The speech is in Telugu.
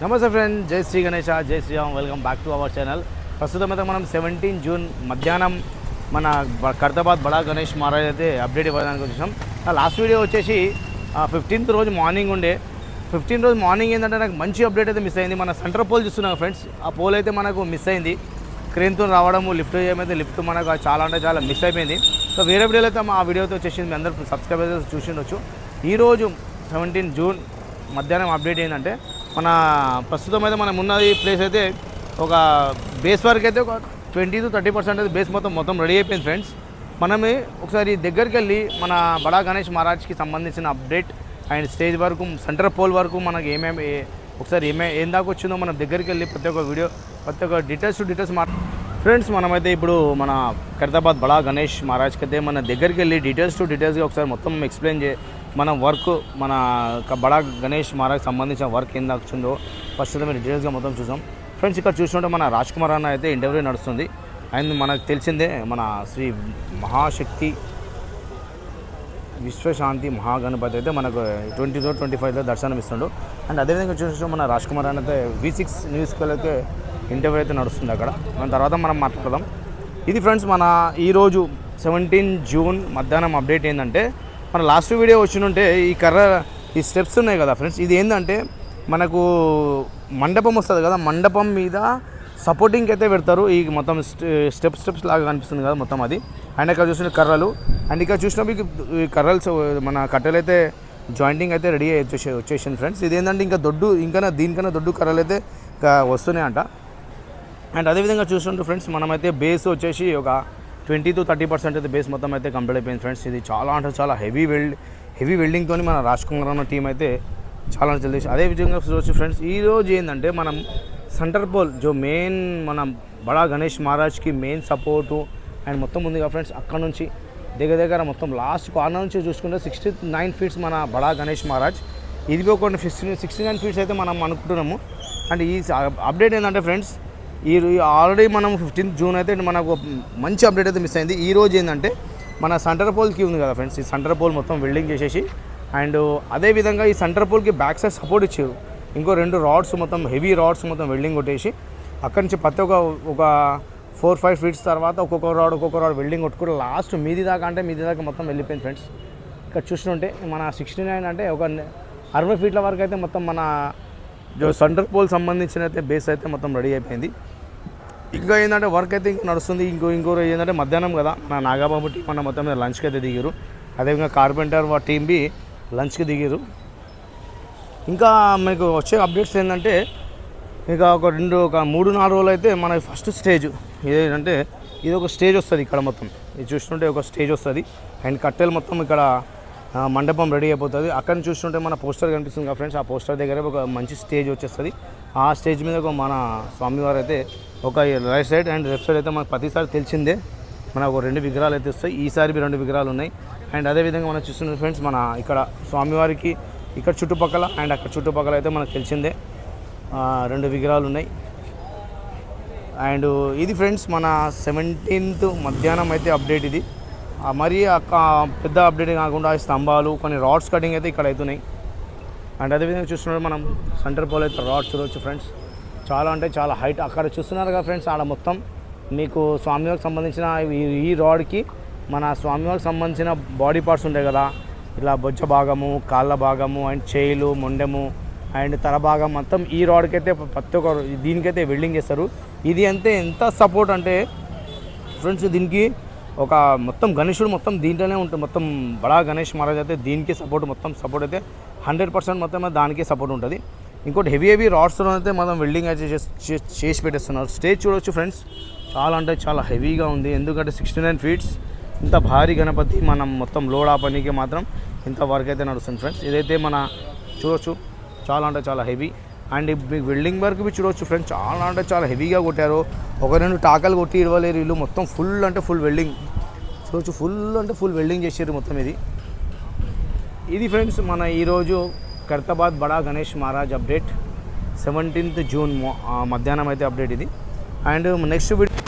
నమస్తే ఫ్రెండ్, జై శ్రీ గణేష, జై Shri Ram. Welcome back to our channel. ప్రస్తుతం అయితే మనం 17 జూన్ మధ్యాహ్నం మన ఖైరతాబాద్ బడా గణేష్ మహారాజ్ అయితే అప్డేట్ ఇవ్వడానికి వచ్చాం. లాస్ట్ వీడియో వచ్చేసి 15th రోజు మార్నింగ్ ఉండే. 15th రోజు మార్నింగ్ ఏంటంటే నాకు మంచి అప్డేట్ అయితే మిస్ అయింది. మన సెంటర్ పోల్ చూస్తున్నాం ఫ్రెండ్స్, ఆ పోల్ అయితే మనకు మిస్ అయింది. క్రేన్తో రావడము, లిఫ్ట్ చేయమైతే లిఫ్ట్ మనకు చాలా అంటే చాలా మిస్ అయిపోయింది. సో వేరే వీడియోలో అయితే ఆ వీడియోతో వచ్చేసింది, మీ అందరూ సబ్స్క్రైబర్స్ చూసిండొచ్చు. ఈరోజు 17 జూన్ మధ్యాహ్నం అప్డేట్ ఏంటంటే మన ప్రస్తుతం అయితే మనం ఉన్నది ప్లేస్ అయితే ఒక బేస్ వరకు అయితే ఒక 20 to 30% అయితే బేస్ మొత్తం రెడీ అయిపోయింది ఫ్రెండ్స్. మనమే ఒకసారి దగ్గరికి వెళ్ళి మన బడా గణేష్ మహారాజ్కి సంబంధించిన అప్డేట్ అండ్ స్టేజ్ వరకు సెంటర్ పోల్ వరకు మనకి ఒకసారి ఏం దాకా వచ్చిందో మనం దగ్గరికి వెళ్ళి ప్రతి ఒక్క డీటెయిల్స్ ఫ్రెండ్స్. మనమైతే ఇప్పుడు మన ఖైరతాబాద్ బడా గణేష్ మహారాజ్కి అయితే మన దగ్గరికి వెళ్ళి డీటెయిల్స్గా ఒకసారి మొత్తం ఎక్స్ప్లెయిన్ మన వర్క్ మన బడా గణేష్ మహారాజ్కి సంబంధించిన వర్క్ ఏం దాకా వచ్చిందో ఫస్ట్ అయితే డీటెయిల్స్గా మొత్తం చూసాం ఫ్రెండ్స్. ఇక్కడ చూస్తుంటే మన రాజ్ కుమార్ అన్న అయితే ఇంటర్వ్యూ నడుస్తుంది. అండ్ మనకు తెలిసిందే మన శ్రీ మహాశక్తి విశ్వశాంతి మహాగణపతి అయితే మనకు 2025లో దర్శనం ఇస్తుండు. అండ్ అదేవిధంగా చూసిన మన రాజ్ కుమార్ అన్న అయితే V6 న్యూస్కి అయితే ఇంటర్వ్యూ అయితే నడుస్తుంది అక్కడ. మన తర్వాత మనం మాట్లాడదాం. ఇది ఫ్రెండ్స్ మన ఈరోజు 17 జూన్ మధ్యాహ్నం అప్డేట్ ఏంటంటే, మన లాస్ట్ వీడియో వచ్చినుంటే ఈ స్టెప్స్ ఉన్నాయి కదా ఫ్రెండ్స్, ఇది ఏంటంటే మనకు మండపం వస్తుంది కదా, మండపం మీద సపోర్టింగ్కి అయితే పెడతారు. ఈ మొత్తం స్టెప్స్ లాగా కనిపిస్తుంది కదా మొత్తం అది. అండ్ ఇక్కడ చూసిన కర్రలు, అండ్ ఇక్కడ చూసినప్పుడు ఈ కర్రలు మన కట్టెలు అయితే జాయింటింగ్ అయితే రెడీ వచ్చేసింది ఫ్రెండ్స్. ఇది ఏంటంటే ఇంకా దీనికన్నా దొడ్డు కర్రలు అయితే ఇంకా వస్తున్నాయంట. అండ్ అదేవిధంగా చూస్తుంటే ఫ్రెండ్స్ మనమైతే బేస్ వచ్చేసి ఒక 20 to 30% అయితే బేస్ మొత్తం అయితే కంప్లీట్ అయిపోయింది ఫ్రెండ్స్. ఇది చాలా అంటే చాలా హెవీ వెల్డింగ్తో మన రాజ్ కుమార్ అన్న టీం అయితే చాలా తెలిసి. అదేవిధంగా చూసి ఫ్రెండ్స్ ఈరోజు ఏంటంటే మనం సెంటర్ పోల్ మెయిన్ మన బడా గణేష్ మహారాజ్కి మెయిన్ సపోర్టు అండ్ మొత్తం ఉందిగా ఫ్రెండ్స్. అక్కడ నుంచి దగ్గర మొత్తం లాస్ట్ కార్నర్ నుంచి చూసుకుంటే 69 ఫీట్స్ మన బడా గణేష్ మహారాజ్. ఇది ఒక 69 ఫీట్స్ అయితే మనం అనుకుంటున్నాము. అండ్ ఈ అప్డేట్ ఏంటంటే ఫ్రెండ్స్, ఆల్రెడీ మనం 15th జూన్ అయితే మనకు మంచి అప్డేట్ అయితే మిస్ అయింది. ఈరోజు ఏంటంటే మన సెంటర్ పోల్కి ఉంది కదా ఫ్రెండ్స్, ఈ సెంటర్ పోల్ మొత్తం వెల్డింగ్ చేసేసి అండ్ అదేవిధంగా ఈ సెంటర్ పోల్కి బ్యాక్ సైడ్ సపోర్ట్ ఇచ్చారు. ఇంకో 2 రాడ్స్ మొత్తం హెవీ రాడ్స్ మొత్తం వెల్డింగ్ కొట్టేసి అక్కడి నుంచి ప్రతి ఒక 4-5 ఫీట్స్ తర్వాత ఒక్కొక్క రాడ్ వెల్డింగ్ కొట్టుకుంటే లాస్ట్ మీది దాకా మొత్తం వెళ్ళిపోయింది ఫ్రెండ్స్. ఇక్కడ చూస్తుంటే మన 69 అంటే ఒక 60 ఫీట్ల వరకు అయితే మొత్తం మన సెంటర్ పోల్ సంబంధించిన అయితే బేస్ అయితే మొత్తం రెడీ అయిపోయింది. ఇంకా ఏంటంటే వర్క్ అయితే ఇంకా నడుస్తుంది. ఇంకో ఏంటంటే మధ్యాహ్నం కదా మన నాగాబాబు టీం మన మొత్తం మీద లంచ్కి అయితే దిగారు. అదేవిధంగా కార్పెంటర్ టీం బి లంచ్కి దిగారు. ఇంకా మీకు వచ్చే అప్డేట్స్ ఏంటంటే ఇక ఒక 3-4 రోజులు అయితే మన ఫస్ట్ స్టేజ్ ఇదేంటంటే ఇది ఒక స్టేజ్ వస్తుంది. ఇక్కడ మొత్తం ఇది చూస్తుంటే ఒక స్టేజ్ వస్తుంది అండ్ కట్టెలు మొత్తం ఇక్కడ మండపం రెడీ అయిపోతుంది. అక్కడ చూస్తుంటే మన పోస్టర్ కనిపిస్తుంది కదా ఫ్రెండ్స్, ఆ పోస్టర్ దగ్గర ఒక మంచి స్టేజ్ వచ్చేస్తుంది. ఆ స్టేజ్ మీద ఒక మన స్వామివారు అయితే ఒక right side and left side అయితే మనకు ప్రతిసారి తెలిసిందే మనకు ఒక 2 విగ్రహాలు అయితే వస్తాయి. ఈసారి 2 విగ్రహాలు ఉన్నాయి. అండ్ అదేవిధంగా మనం చూస్తున్న ఫ్రెండ్స్ మన ఇక్కడ స్వామివారికి ఇక్కడ చుట్టుపక్కల అండ్ అక్కడ చుట్టుపక్కల అయితే మనకు తెలిసిందే 2 విగ్రహాలు ఉన్నాయి. అండ్ ఇది ఫ్రెండ్స్ మన 17th మధ్యాహ్నం అయితే అప్డేట్. ఇది మరీ పెద్ద అప్డేట్ కాకుండా స్తంభాలు కొన్ని రాడ్స్ కటింగ్ అయితే ఇక్కడ అవుతున్నాయి. అండ్ అదేవిధంగా చూస్తున్నారు మనం సెంటర్ పోల్ అయితే రాడ్స్ చూడవచ్చు ఫ్రెండ్స్, చాలా అంటే చాలా హైట్. అక్కడ చూస్తున్నారు కదా ఫ్రెండ్స్, ఆడ మొత్తం మీకు స్వామివారికి సంబంధించిన ఈ రాడ్కి మన స్వామివారికి సంబంధించిన బాడీ పార్ట్స్ ఉంటాయి కదా, ఇలా బొజ్జ భాగము, కాళ్ళ భాగము అండ్ చేయిలు, మొండెము అండ్ తల భాగం మొత్తం ఈ రాడ్కి అయితే ప్రతి ఒక్క దీనికైతే వెల్డింగ్ చేస్తారు. ఇది అంటే ఎంత సపోర్ట్ అంటే ఫ్రెండ్స్, దీనికి ఒక మొత్తం గణేశుడు మొత్తం దీంట్లోనే ఉంటుంది. మొత్తం బడా గణేష్ మహారాజ్ అయితే దీనికి సపోర్ట్ అయితే 100% మొత్తం దానికే సపోర్ట్ ఉంటుంది. ఇంకోటి హెవీ రాడ్స్తో అయితే మనం వెల్డింగ్ అయితే చేసి పెట్టేస్తున్నారు. స్టేజ్ చూడవచ్చు ఫ్రెండ్స్, చాలా అంటే చాలా హెవీగా ఉంది. ఎందుకంటే 69 ఫీట్స్ ఇంత భారీ గణపతి మనం మొత్తం లోడ్ ఆపనీకి మాత్రం ఇంత వర్క్ అయితే నడుస్తుంది ఫ్రెండ్స్. ఇదైతే మన చూడవచ్చు చాలా అంటే చాలా హెవీ. అండ్ మీకు వెల్డింగ్ వర్క్ చూడవచ్చు ఫ్రెండ్స్, చాలా అంటే చాలా హెవీగా కొట్టారు. 1-2 టాకలు కొట్టి ఇవ్వలేరు వీళ్ళు, మొత్తం ఫుల్ వెల్డింగ్ చూడవచ్చు. ఫుల్ వెల్డింగ్ చేసారు మొత్తం. ఇది ఫ్రెండ్స్ మన ఈరోజు ఖైరతాబాద్ బడా Ganesh Maharaj update 17th June మధ్యాహ్నం అయితే అప్డేట్ ఇది. And next video